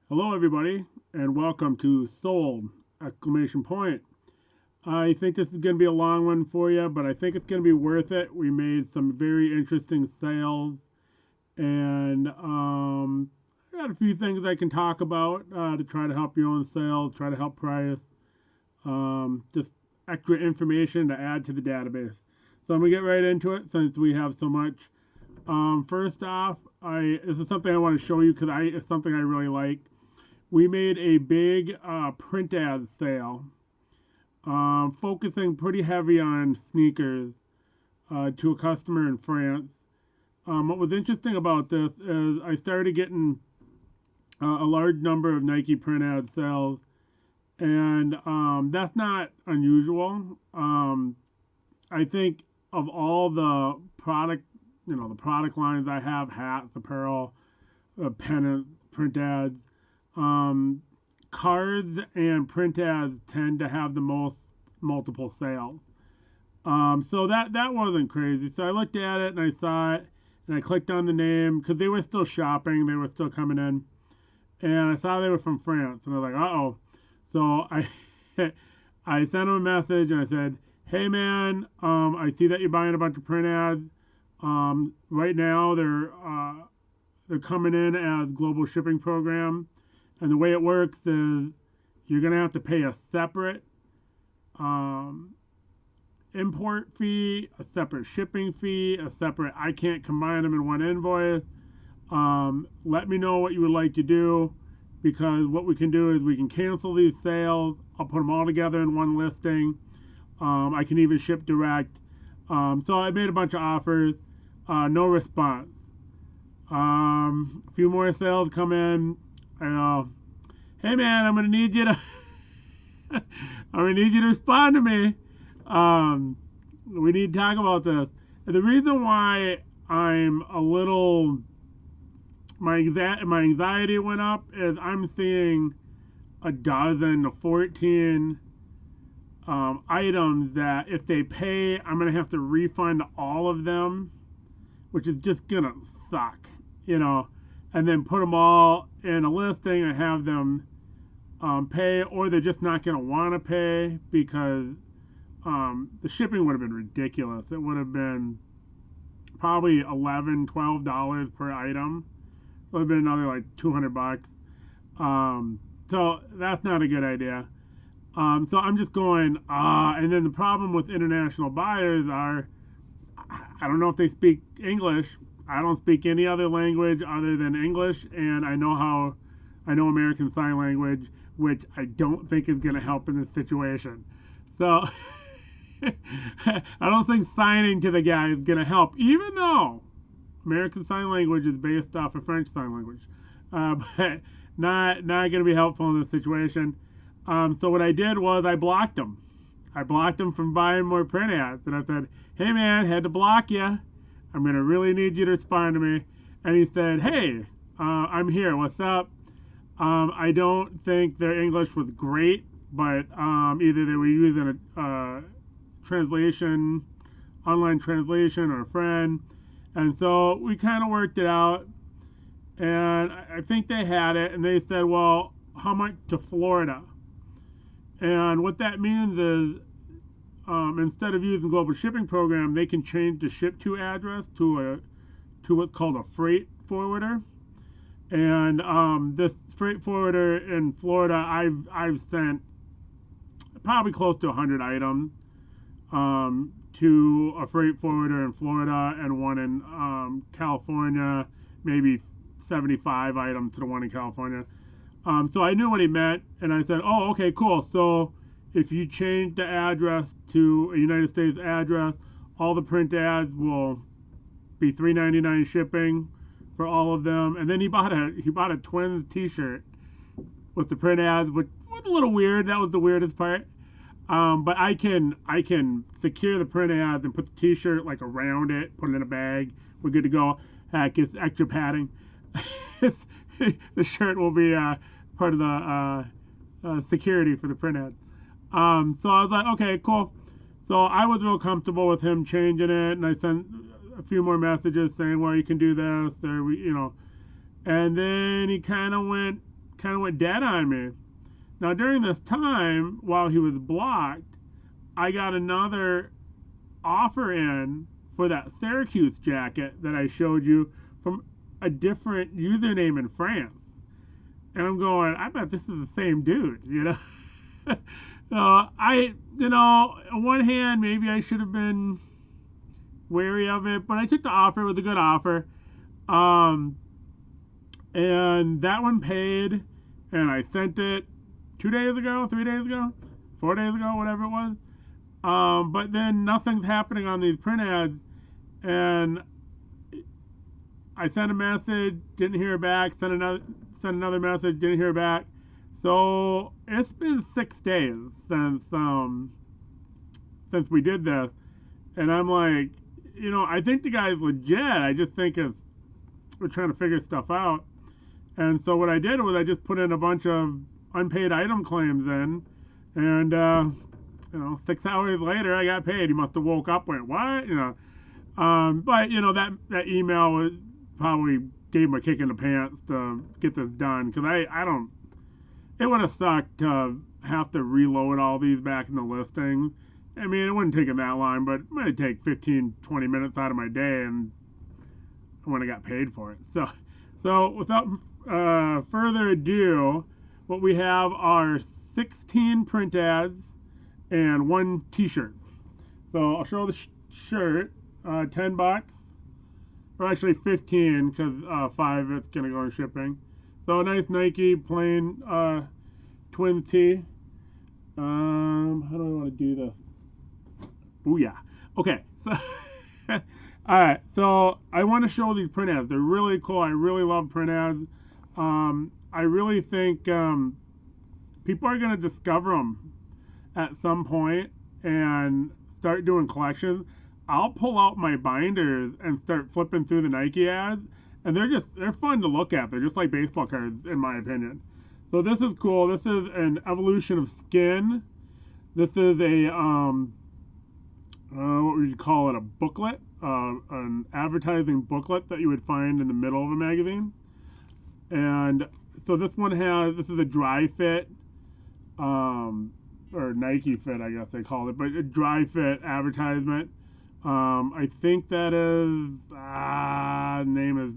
Hello, everybody, and welcome to Sold! Exclamation point. I think this is going to be a long one for you, but I think it's going to be worth it. We made some very interesting sales, and I got a few things I can talk about to try to help your own sales, try to help price, just extra information to add to the database. So I'm going to get right into it since we have so much. First off, this is something I want to show you because it's something I really like. We made a big print ad sale, focusing pretty heavy on sneakers to a customer in France. What was interesting about this is I started getting a large number of Nike print ad sales, and that's not unusual. I think of all the the product lines I have, hats, apparel, pennants, print ads, cards and print ads tend to have the most multiple sales. So that wasn't crazy. So I looked at it and I saw it and I clicked on the name because they were still shopping, they were still coming in, and I saw they were from France, and I was like, uh-oh. So I sent them a message and I said, hey man, I see that you're buying a bunch of print ads. Right now they're coming in as global shipping program. And the way it works is you're going to have to pay a separate import fee, a separate shipping fee, I can't combine them in one invoice. Let me know what you would like to do, because what we can do is we can cancel these sales. I'll put them all together in one listing. I can even ship direct. So I made a bunch of offers. No response. A few more sales come in. Hey man, I'm gonna need you to respond to me. We need to talk about this. And the reason why I'm a little my anxiety went up is I'm seeing a dozen to 14 items that if they pay, I'm gonna have to refund all of them, which is just gonna suck, and then put them all in a listing and have them pay, or they're just not going to want to pay because the shipping would have been ridiculous. It would have been probably $11-12 per item. It would have been another like $200. So that's not a good idea. So I'm just going, and then the problem with international buyers are, I don't know if they speak English. I don't speak any other language other than English, and I know American Sign Language, which I don't think is going to help in this situation. So I don't think signing to the guy is going to help, even though American Sign Language is based off of French Sign Language, but not going to be helpful in this situation. So what I did was I blocked him. I blocked him from buying more print ads, and I said, hey man, had to block you. I'm going to really need you to respond to me. And he said, hey, I'm here. What's up? I don't think their English was great, but either they were using a translation, online translation, or a friend. And so we kind of worked it out. And I think they had it. And they said, well, how much to Florida? And what that means is, instead of using global shipping program, they can change the ship to address to what's called a freight forwarder. And this freight forwarder in Florida, I've sent probably close to 100 items to a freight forwarder in Florida, and one in California, maybe 75 items to the one in California. So I knew what he meant, and I said, oh, okay, cool. So if you change the address to a United States address, all the print ads will be $3.99 shipping for all of them. And then he bought a Twins T-shirt with the print ads, which was a little weird. That was the weirdest part. But I can secure the print ads and put the T-shirt like around it, put it in a bag. We're good to go. Heck, it's extra padding. The shirt will be part of the security for the print ads. So I was like, okay, cool. So I was real comfortable with him changing it, and I sent a few more messages saying, well, you can do this, or and then he kind of went kind of went dead on me. Now, during this time, while he was blocked, I got another offer in for that Syracuse jacket that I showed you from a different username in France. And I'm going, I bet this is the same dude, you know? On one hand, maybe I should have been wary of it, but I took the offer. It was a good offer. And that one paid, and I sent it 2 days ago, 3 days ago, 4 days ago, whatever it was. But then nothing's happening on these print ads, and I sent a message, didn't hear back, sent another message, didn't hear back. So it's been 6 days since we did this, and I'm like, I think the guy's legit. I just think we're trying to figure stuff out. And so what I did was I just put in a bunch of unpaid item claims in, and 6 hours later I got paid. He must have woke up and went, what? But that email was probably gave him a kick in the pants to get this done, because it would have sucked to have to reload all these back in the listing. I mean, it wouldn't take him that long, but it might take 15, 20 minutes out of my day, and I wouldn't have got paid for it. So without further ado, what we have are 16 print ads and 1 t-shirt. So I'll show the shirt, $10, or actually 15, because 5 is gonna go in shipping. So a nice Nike plain twin tee. How do I want to do this? Booyah. Okay, so alright, so I want to show these print ads. They're really cool. I really love print ads. I really think people are going to discover them at some point and start doing collections. I'll pull out my binders and start flipping through the Nike ads, and they're fun to look at. They're just like baseball cards, in my opinion. So this is cool. This is an evolution of skin. This is a what would you call it? A booklet, an advertising booklet that you would find in the middle of a magazine. And so this is a dry fit, or Nike fit, I guess they call it, but a dry fit advertisement. I think that is, the name is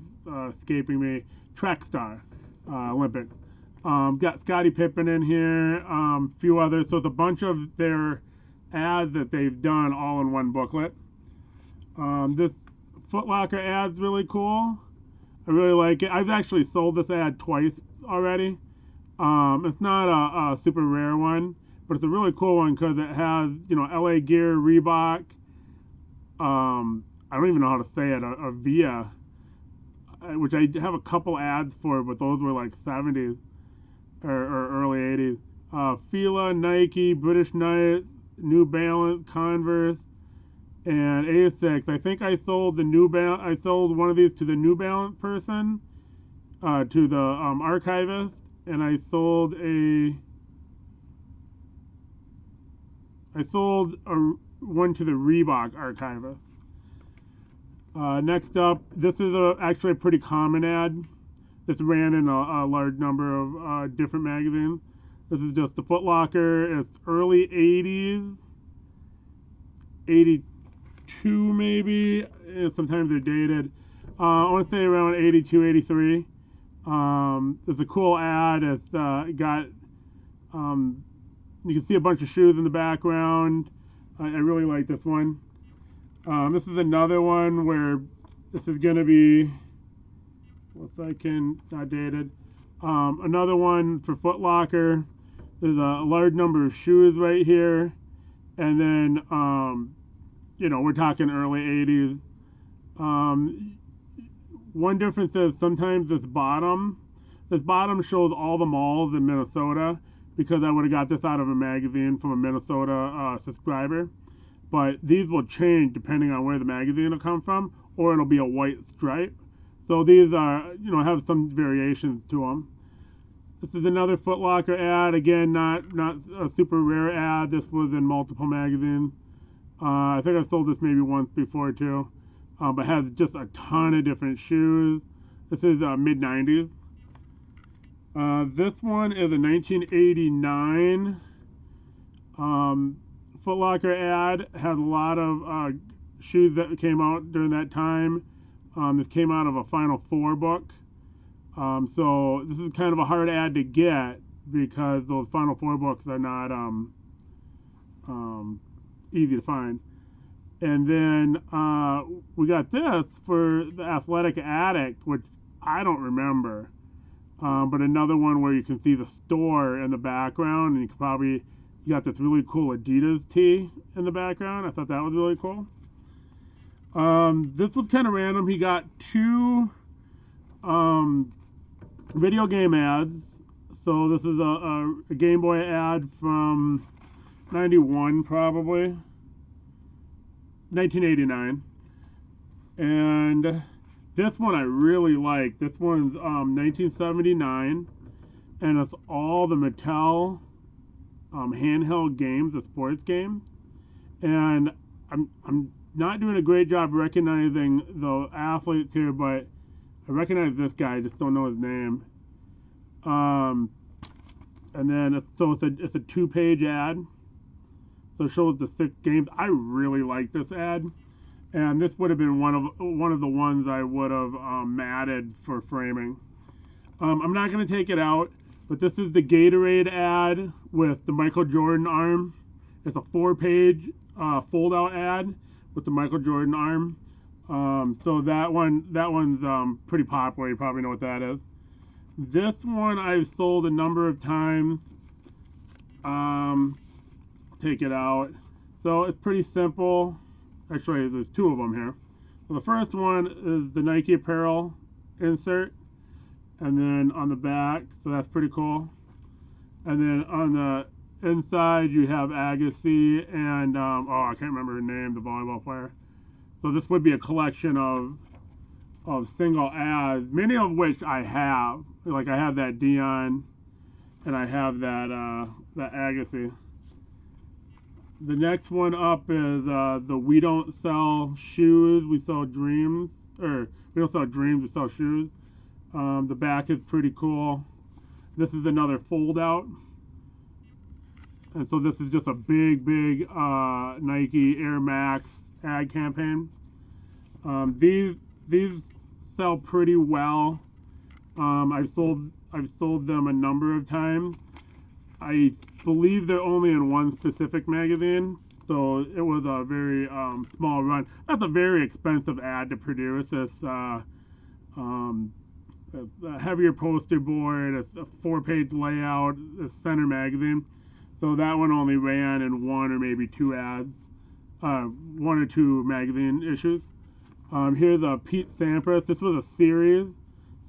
escaping me, Track Star Olympics. Got Scottie Pippen in here, few others. So it's a bunch of their ads that they've done all in one booklet. This Foot Locker ad's really cool. I really like it. I've actually sold this ad twice already. It's not a super rare one, but it's a really cool one because it has, LA Gear, Reebok. I don't even know how to say it, a Via, which I have a couple ads for, but those were like 70s or early 80s. Fila, Nike, British Knights, New Balance, Converse, and Asics. I think I sold I sold one of these to the New Balance person, to the archivist, and I sold one to the Reebok archivist. Next up, this is actually a pretty common ad. This ran in a large number of different magazines. This is just the Foot Locker. It's early 80s, 82 maybe. Sometimes they're dated. I want to say around 82, 83. It's a cool ad. It's got, you can see a bunch of shoes in the background. I really like this one. This is another one where this is going to be, not dated. Another one for Foot Locker. There's a large number of shoes right here. And then, we're talking early 80s. One difference is sometimes this bottom shows all the malls in Minnesota, because I would have got this out of a magazine from a Minnesota subscriber. But these will change depending on where the magazine will come from, or it'll be a white stripe. So these are, have some variations to them. This is another Foot Locker ad. Again, not a super rare ad. This was in multiple magazines. I think I've sold this maybe once before too. But has just a ton of different shoes. This is mid-90s. This one is a 1989 Foot Locker ad. Has a lot of shoes that came out during that time. This came out of a Final Four book. So this is kind of a hard ad to get because those Final Four books are not easy to find. And then we got this for the Athletic Addict, which I don't remember. But another one where you can see the store in the background, and you got this really cool Adidas tee in the background. I thought that was really cool. This was kind of random. He got 2 video game ads. So this is a Game Boy ad from 91, probably 1989, and this one I really like. This one's 1979, and it's all the Mattel handheld games, the sports games. And I'm not doing a great job recognizing the athletes here, but I recognize this guy. I just don't know his name. And then it's a 2-page ad. So it shows the 6 games. I really like this ad, and this would have been one of the ones I would have matted for framing. I'm not going to take it out, but this is the Gatorade ad with the Michael Jordan arm. It's a 4-page fold-out ad with the Michael Jordan arm. So that one's pretty popular. You probably know what that is. This one I've sold a number of times. Take it out. So it's pretty simple. Actually, there's 2 of them here. So the first one is the Nike apparel insert, and then on the back, so that's pretty cool. And then on the inside, you have Agassi and I can't remember her name, the volleyball player. So this would be a collection of single ads, many of which I have. Like I have that Dion, and I have that Agassi. The next one up is the We Don't Sell Shoes, We Sell Dreams. Or, we don't sell dreams, we sell shoes. The back is pretty cool. This is another fold out. And so this is just a big Nike Air Max ad campaign. These sell pretty well. I've sold them a number of times. I believe they're only in one specific magazine, so it was a very small run. That's a very expensive ad to produce. It's a heavier poster board, a 4-page layout, a center magazine. So that one only ran in 1 or maybe 2 ads, 1 or 2 magazine issues. Here's a Pete Sampras. This was a series,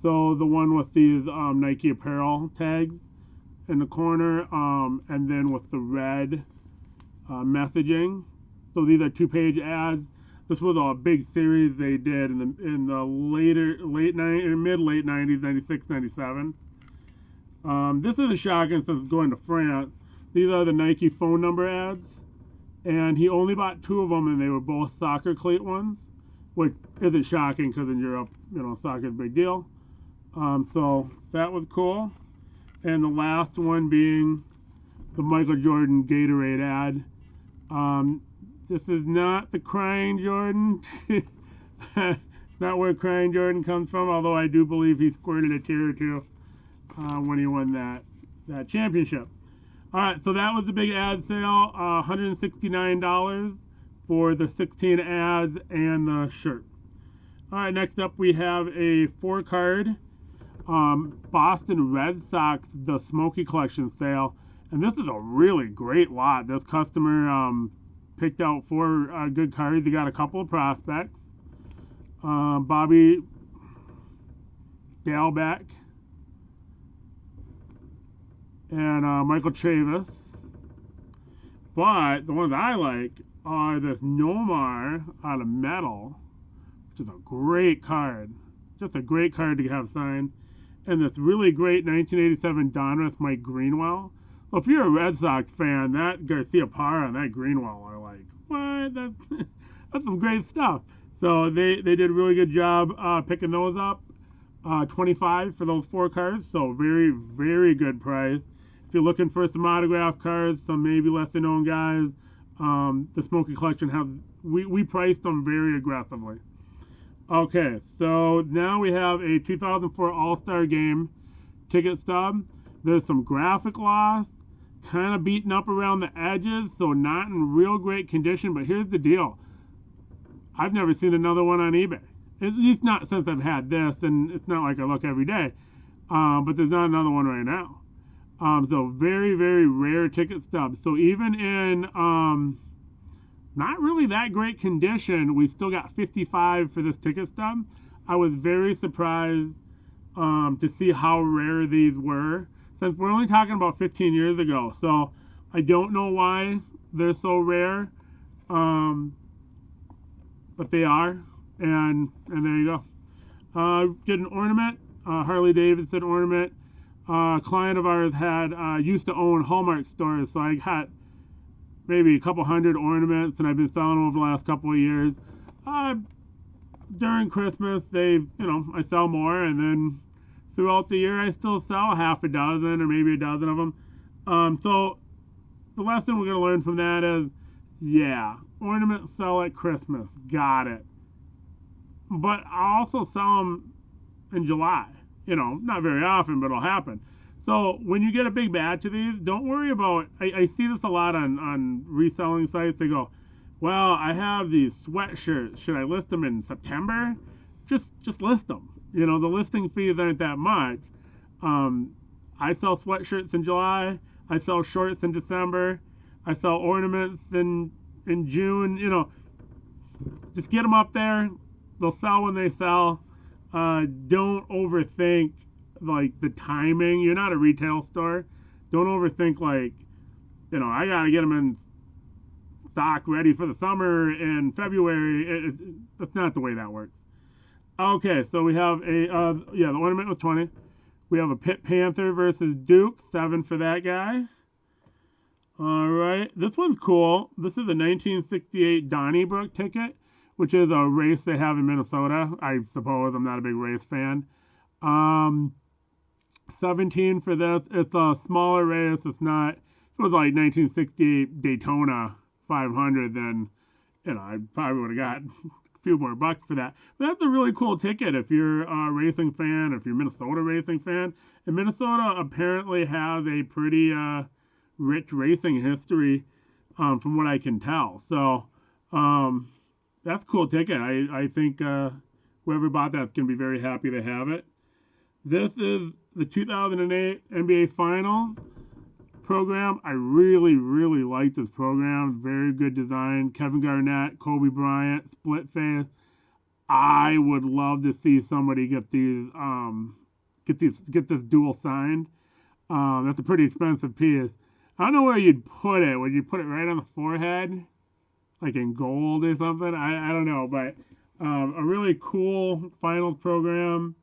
so the one with these Nike apparel tags in the corner, and then with the red messaging. So these are 2-page ads. This was a big series they did in the mid-late 90s, 96, 97. This is a shocking since going to France. These are the Nike phone number ads, and he only bought 2 of them, and they were both soccer cleat ones, which isn't shocking because in Europe, soccer is a big deal. So that was cool. And the last one being the Michael Jordan Gatorade ad. This is not the Crying Jordan. Not where Crying Jordan comes from, although I do believe he squirted a tear or 2 when he won that championship. All right, so that was the big ad sale, $169 for the 16 ads and the shirt. All right, next up we have a 4-card Boston Red Sox, the Smoky Collection sale. And this is a really great lot. This customer picked out 4 good cards. He got a couple of prospects. Bobby Dalbec and Michael Chavis. But the ones I like are this Nomar out of metal, which is a great card. Just a great card to have signed. And this really great 1987 Donruss Mike Greenwell. Well, if you're a Red Sox fan, that Garcia Parra and that Greenwell are like, what? That's some great stuff. So they did a really good job picking those up. $25 for those 4 cards. So very, very good price. If you're looking for some autograph cards, some maybe lesser known guys, the Smoky Collection we priced them very aggressively. Okay, so now we have a 2004 All-Star Game ticket stub. There's some graphic loss, kind of beaten up around the edges, so not in real great condition. But here's the deal. I've never seen another one on eBay. At least not since I've had this, and it's not like I look every day. But there's not another one right now. So very, very rare ticket stubs. So even in not really that great condition, we still got 55 for this ticket stub. I was very surprised to see how rare these were, since we're only talking about 15 years ago. So I don't know why they're so rare, but they are, and there you go. Did an ornament, Harley Davidson ornament. A client of ours had used to own Hallmark stores, so I got maybe a couple hundred ornaments, and I've been selling them over the last couple of years. During Christmas, I sell more, and then throughout the year, I still sell half a dozen or maybe a dozen of them. So the lesson we're going to learn from that is, yeah, ornaments sell at Christmas. Got it. But I also sell them in July. Not very often, but it'll happen. So when you get a big batch of these, don't worry about, I see this a lot on reselling sites. They go, well, I have these sweatshirts. Should I list them in September? Just list them. The listing fees aren't that much. I sell sweatshirts in July. I sell shorts in December. I sell ornaments in June. Just get them up there. They'll sell when they sell. Don't overthink the timing. You're not a retail store. Don't overthink I gotta get them in stock ready for the summer in February. That's not the way that works. Okay, so we have the ornament was 20. We have a Pitt Panther versus Duke, 7 for that guy. All right, this one's cool. This is a 1968 Donnybrooke Ticket, which is a race they have in Minnesota. I suppose I'm not a big race fan. 17 for this. It's a smaller race. It's not. If it was like 1968 Daytona 500, then I probably would have got a few more bucks for that. But that's a really cool ticket if you're a racing fan, if you're a Minnesota racing fan. And Minnesota apparently has a pretty rich racing history, from what I can tell. So that's a cool ticket. I think whoever bought that's going to be very happy to have it. This is the 2008 NBA Finals program. I really, really like this program. Very good design. Kevin Garnett, Kobe Bryant, split face. I would love to see somebody get these, get this dual signed. That's a pretty expensive piece. I don't know where you'd put it. Would you put it right on the forehead, like in gold or something? I don't know, but a really cool finals program.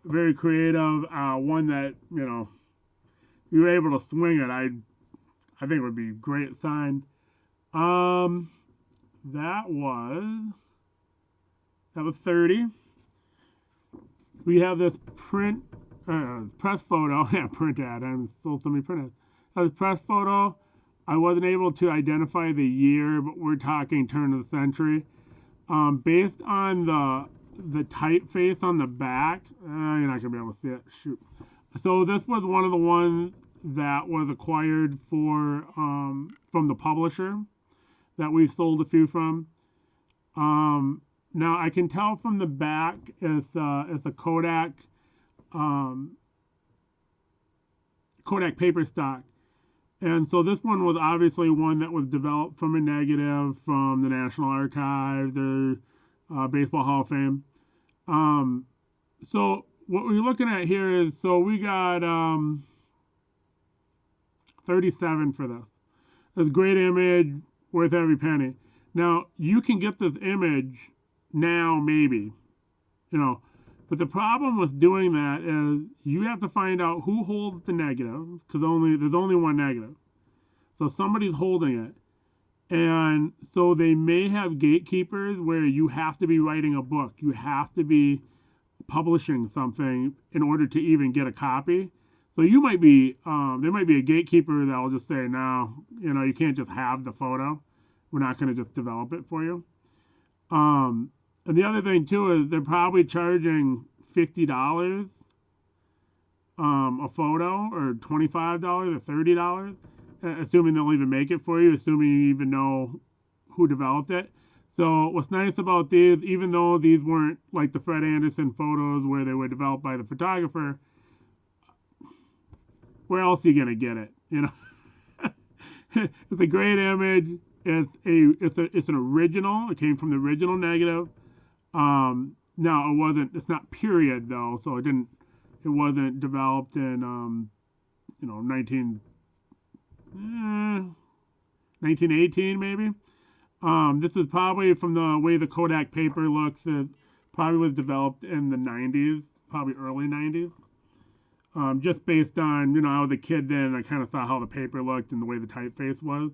Very creative. One that you were able to swing it. I think it would be great signed. That was 30. We have this press photo. Yeah, print ad. I sold so many print ads. This press photo. I wasn't able to identify the year, but we're talking turn of the century. Based on the typeface on the back, you're not gonna be able to see it. Shoot. So this was one of the ones that was acquired from the publisher that we sold a few from. Now I can tell from the back it's a Kodak paper stock. And so this one was obviously one that was developed from a negative from the National Archives, the Baseball Hall of Fame. So what we're looking at here is, so we got 37 for this. It's a great image, worth every penny. Now, you can get this image now, maybe, but the problem with doing that is you have to find out who holds the negative, because there's only one negative. So somebody's holding it. And so they may have gatekeepers where you have to be writing a book. You have to be publishing something in order to even get a copy. So you might be, there might be a gatekeeper that will just say, no, you can't just have the photo. We're not going to just develop it for you. And the other thing too is they're probably charging $50 a photo, or $25 or $30, assuming they'll even make it for you, assuming you even know who developed it. So what's nice about these, even though these weren't like the Fred Anderson photos where they were developed by the photographer, where else are you gonna get it? It's a great image. It's an original. It came from the original negative. Now it's not period though, so it wasn't developed in 1918 maybe. This is probably, from the way the Kodak paper looks, it probably was developed in the 90s, probably early 90s. Just based on, I was a kid then, and I kind of saw how the paper looked and the way the typeface was.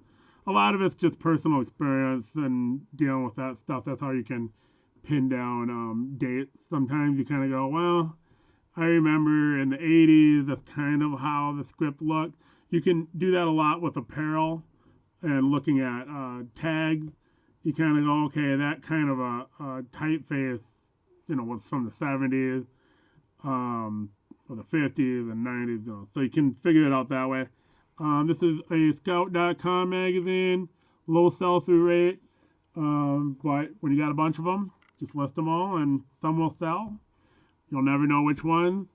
A lot of it's just personal experience and dealing with that stuff. That's how you can pin down dates. Sometimes you kind of go, well, I remember in the 80s, that's kind of how the script looked. You can do that a lot with apparel and looking at tags. You kind of go, okay, that kind of a typeface, was from the 70s, or the 50s and 90s. So you can figure it out that way. This is a Scout.com magazine, low sell-through rate, but when you got a bunch of them, just list them all, and some will sell. You'll never know which ones.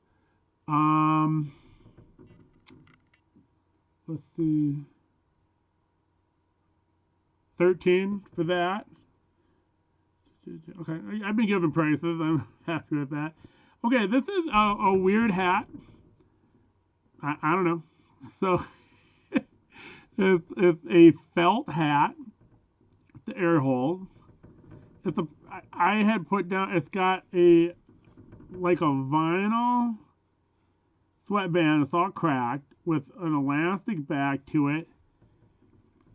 Let's see. 13 for that. Okay, I've been given prices. I'm happy with that. Okay, this is a weird hat. I don't know. So it's a felt hat. The air hole. I had put down. It's got like a vinyl sweatband. It's all cracked with an elastic back to it.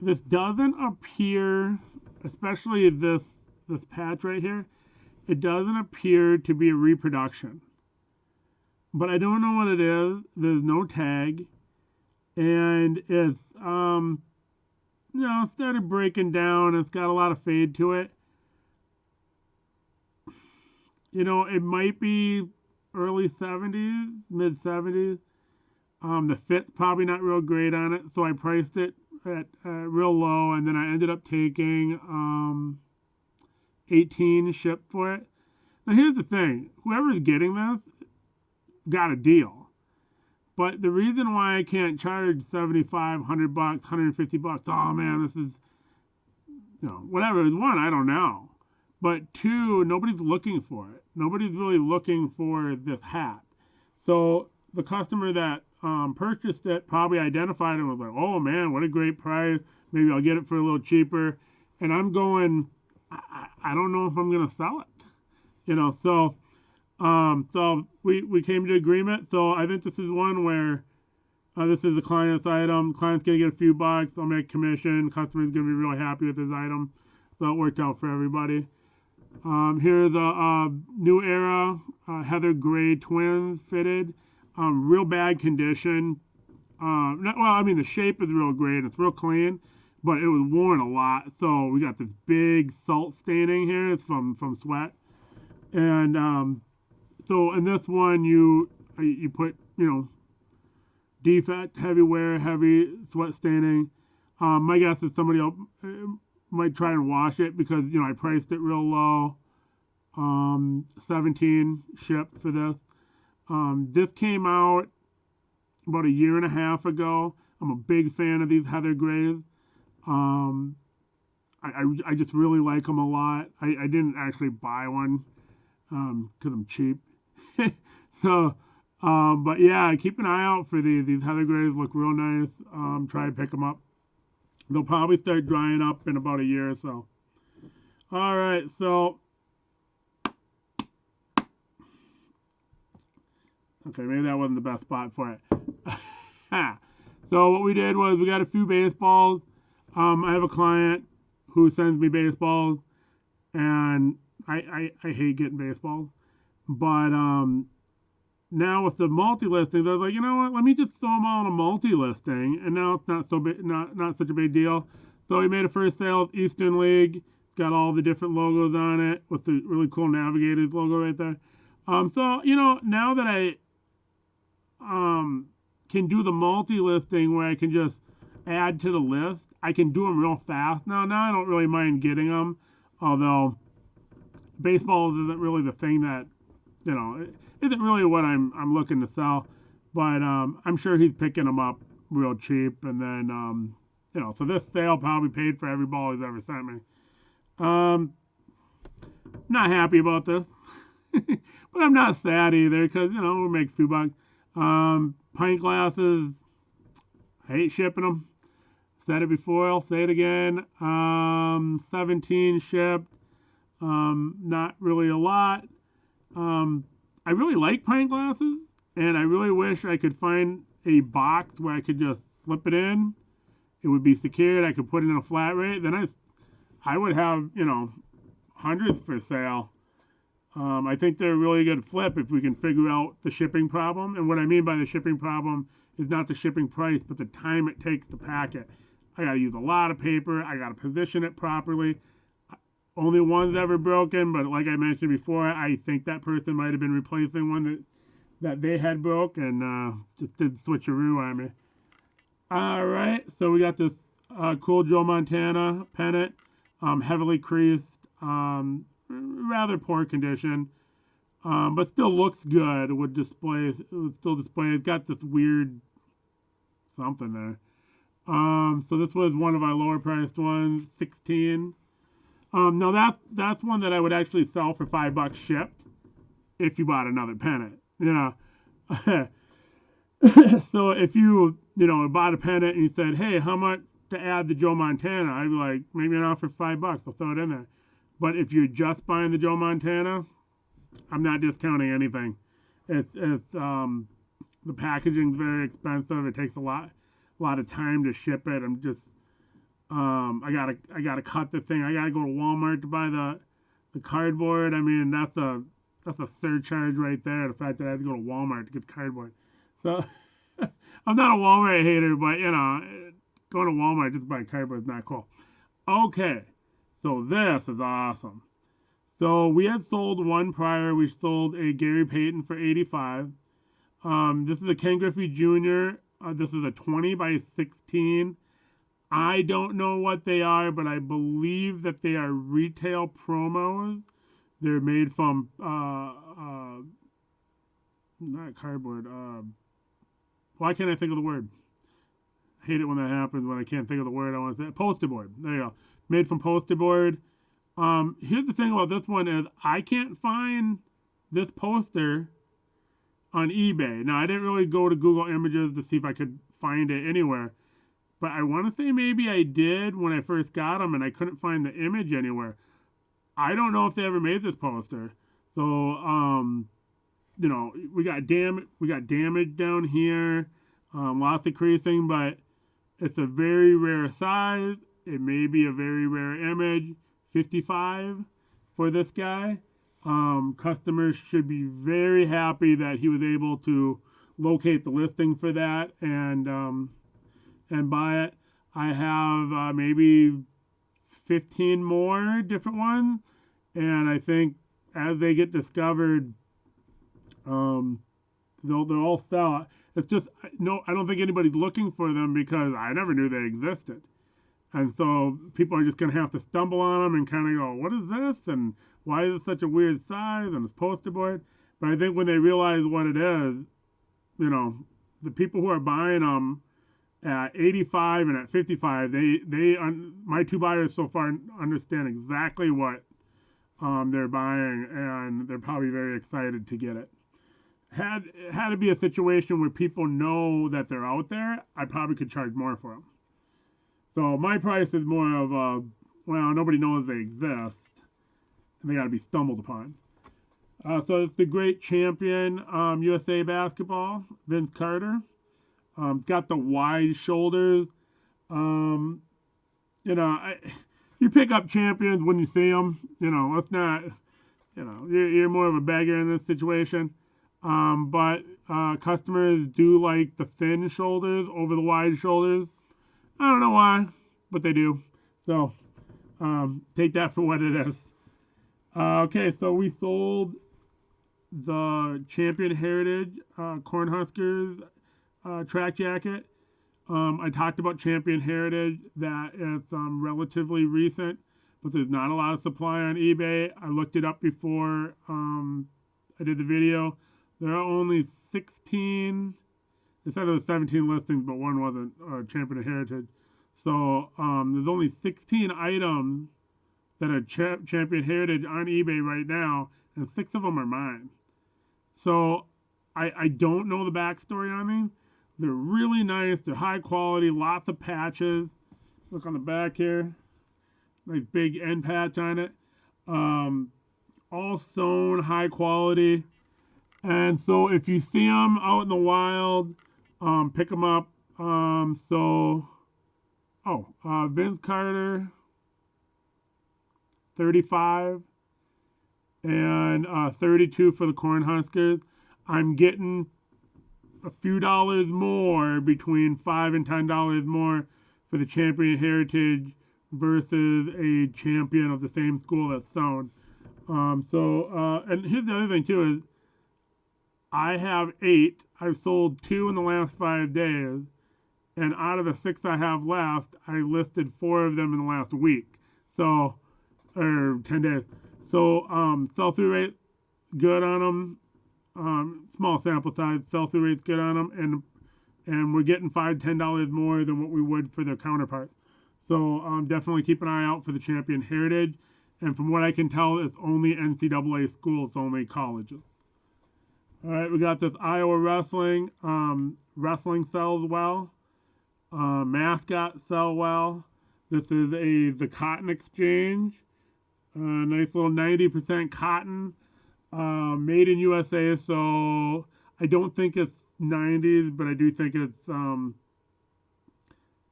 This doesn't appear, especially this patch right here, it doesn't appear to be a reproduction. But I don't know what it is. There's no tag. And it's, started breaking down. It's got a lot of fade to it. It might be early 70s, mid 70s. The fit's probably not real great on it, so I priced it at real low, and then I ended up taking 18 shipped for it. Now here's the thing, whoever's getting this got a deal. But the reason why I can't charge $75, $100, $150, oh man, this is, whatever. One, I don't know. But two, nobody's looking for it. Nobody's really looking for this hat. So the customer that purchased it probably identified it and was like, oh man, what a great price. Maybe I'll get it for a little cheaper. And I'm going, I don't know if I'm going to sell it. So we came to agreement. So I think this is one where this is a client's item. Client's going to get a few bucks. I'll make commission. Customer's going to be really happy with his item. So it worked out for everybody. Here's a New Era Heather Gray Twins fitted. Real bad condition. The shape is real great. It's real clean, but it was worn a lot. So we got this big salt staining here. It's from sweat. And so in this one, you put, defect, heavy wear, heavy sweat staining. My guess is somebody else might try and wash it because, I priced it real low. 17 shipped for this. This came out about a year and a half ago. I'm a big fan of these Heather Grays. I just really like them a lot. I didn't actually buy one because I'm cheap. So, but yeah, keep an eye out for these. These Heather Grays look real nice. Try to pick them up. They'll probably start drying up in about a year or so. All right, so. Okay, maybe that wasn't the best spot for it. So what we did was we got a few baseballs. I have a client who sends me baseballs, and I hate getting baseballs. But now with the multi-listing, they're like, you know what? Let me just throw them all in a multi-listing, and now it's not so big, not such a big deal. So he made a first sale with Eastern League. It's got all the different logos on it with the really cool Navigators logo right there. So you know, now that I can do the multi-listing where I can just add to the list, I can do them real fast now. Now I don't really mind getting them, although baseball isn't really the thing that, you know, it isn't really what I'm looking to sell. But I'm sure he's picking them up real cheap, and then you know, so this sale probably paid for every ball he's ever sent me. Not happy about this, but I'm not sad either because, you know, we'll make a few bucks. Pint glasses, I hate shipping them. Said it before, I'll say it again. 17 shipped. Not really a lot. I really like pint glasses, and I really wish I could find a box where I could just slip it in. It would be secured. I could put it in a flat rate. Then I would have, you know, hundreds for sale. I think they're a really good flip if we can figure out the shipping problem. And what I mean by the shipping problem is not the shipping price, but the time it takes to pack it. I got to use a lot of paper. I got to position it properly. Only one's ever broken, but like I mentioned before, I think that person might have been replacing one that they had broke and just did switcheroo on me. All right, so we got this cool Joe Montana Pennant, heavily creased, rather poor condition, but still looks good. It would still display. It's got this weird something there. So this was one of our lower priced ones, 16. Now that's one that I would actually sell for $5 shipped if you bought another pennant, you know. So if you bought a pennant and you said, hey, how much to add the Joe Montana? I'd be like, maybe not for $5. I'll throw it in there. But if you're just buying the Joe Montana, I'm not discounting anything. It's the packaging's very expensive. It takes a lot of time to ship it. I'm just I gotta cut the thing. I gotta go to Walmart to buy the cardboard. I mean, that's a surcharge right there. The fact that I have to go to Walmart to get the cardboard. So I'm not a Walmart hater, but you know, going to Walmart just to buy cardboard is not cool. Okay, so this is awesome. So we had sold one prior. We sold a Gary Payton for $85. This is a Ken Griffey Jr. This is a 20 by 16. I don't know what they are, but I believe that they are retail promos. They're made from not cardboard. Why can't I think of the word? I hate it when that happens, when I can't think of the word I want to say. Poster board. There you go. Made from poster board. Here's the thing about this one is I can't find this poster on eBay. Now, I didn't really go to Google Images to see if I could find it anywhere. But I want to say maybe I did when I first got them and I couldn't find the image anywhere. I don't know if they ever made this poster. So, you know, we got damage down here, lots of creasing, but it's a very rare size. It may be a very rare image. 55 for this guy. Customers should be very happy that he was able to locate the listing for that and buy it. I have maybe 15 more different ones, and I think as they get discovered, they'll all sell. It's just no, I don't think anybody's looking for them because I never knew they existed, and so people are just gonna have to stumble on them and kind of go, "What is this?" and "Why is it such a weird size?" and it's poster board. But I think when they realize what it is, you know, the people who are buying them at 85 and at 55, my two buyers so far understand exactly what they're buying, and they're probably very excited to get it. Had to be a situation where people know that they're out there, I probably could charge more for them. So my price is more of a, well, nobody knows they exist, and they got to be stumbled upon. So it's the great champion USA basketball, Vince Carter. Got the wide shoulders. You know, you pick up champions when you see them. You know, let's not you know, you're more of a beggar in this situation. But customers do like the thin shoulders over the wide shoulders. I don't know why, but they do. So take that for what it is. Okay, so we sold the Champion Heritage Cornhuskers track jacket. I talked about Champion Heritage, that it's relatively recent, but there's not a lot of supply on eBay. I looked it up before I did the video. There are only 16, it said there was 17 listings, but one wasn't Champion Heritage. So there's only 16 items that are Champion Heritage on eBay right now, and 6 of them are mine. So I don't know the backstory on these. They're really nice. They're high quality. Lots of patches. Look on the back here. Nice big end patch on it. All sewn, high quality. And so if you see them out in the wild, pick them up. Vince Carter, 35, and 32 for the Cornhuskers. I'm getting a few dollars more, between $5 and $10 more for the Champion Heritage versus a champion of the same school that's sewn. And here's the other thing too is I have 8. I've sold 2 in the last 5 days, and out of the 6 I have left, I listed 4 of them in the last week. So, or 10 days. So sell-through rate good on them. Small sample size, sell-through rate's good on them, and we're getting $5-10 more than what we would for their counterparts. So definitely keep an eye out for the Champion Heritage. And from what I can tell, it's only NCAA schools, it's only colleges. All right, we got this Iowa Wrestling. Wrestling sells well. Mascot sell well. This is the Cotton Exchange. Nice little 90% cotton. Made in USA, so I don't think it's 90s, but I do think it's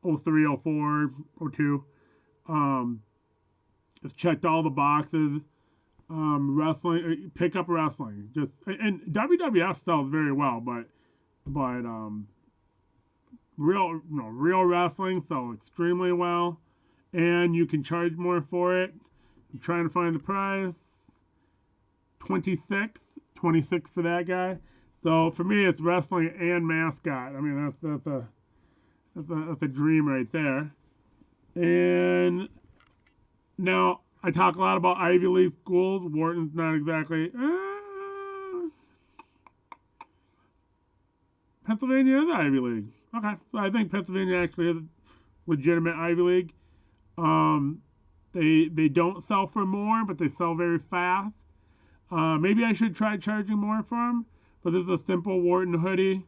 03, 04, 02. It's checked all the boxes. Wrestling, pick up wrestling. And WWF sells very well, but real wrestling sells extremely well, and you can charge more for it. I'm trying to find the price. 26 for that guy. So for me, it's wrestling and mascot. I mean, that's a dream right there. And now I talk a lot about Ivy League schools. Wharton's not exactly. Pennsylvania is Ivy League. Okay, so I think Pennsylvania actually is a legitimate Ivy League. They don't sell for more, but they sell very fast. Maybe I should try charging more for them, but this is a simple Wharton hoodie.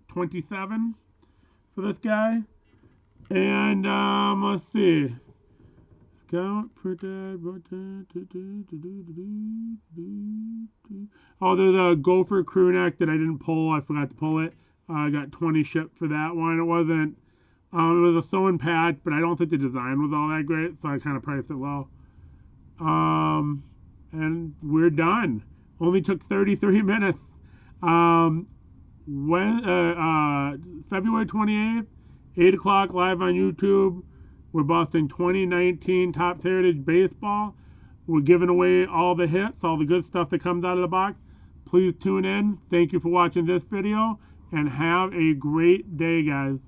27 for this guy. And let's see. Scout, oh, there's a Gopher crew neck that I didn't pull. I forgot to pull it. I got 20 shipped for that one. It wasn't. It was a sewn patch, but I don't think the design was all that great, so I kind of priced it low. And we're done. Only took 33 minutes. February 28th, 8 o'clock, live on YouTube. We're busting 2019 Topps Heritage Baseball. We're giving away all the hits, all the good stuff that comes out of the box. Please tune in. Thank you for watching this video, and have a great day, guys.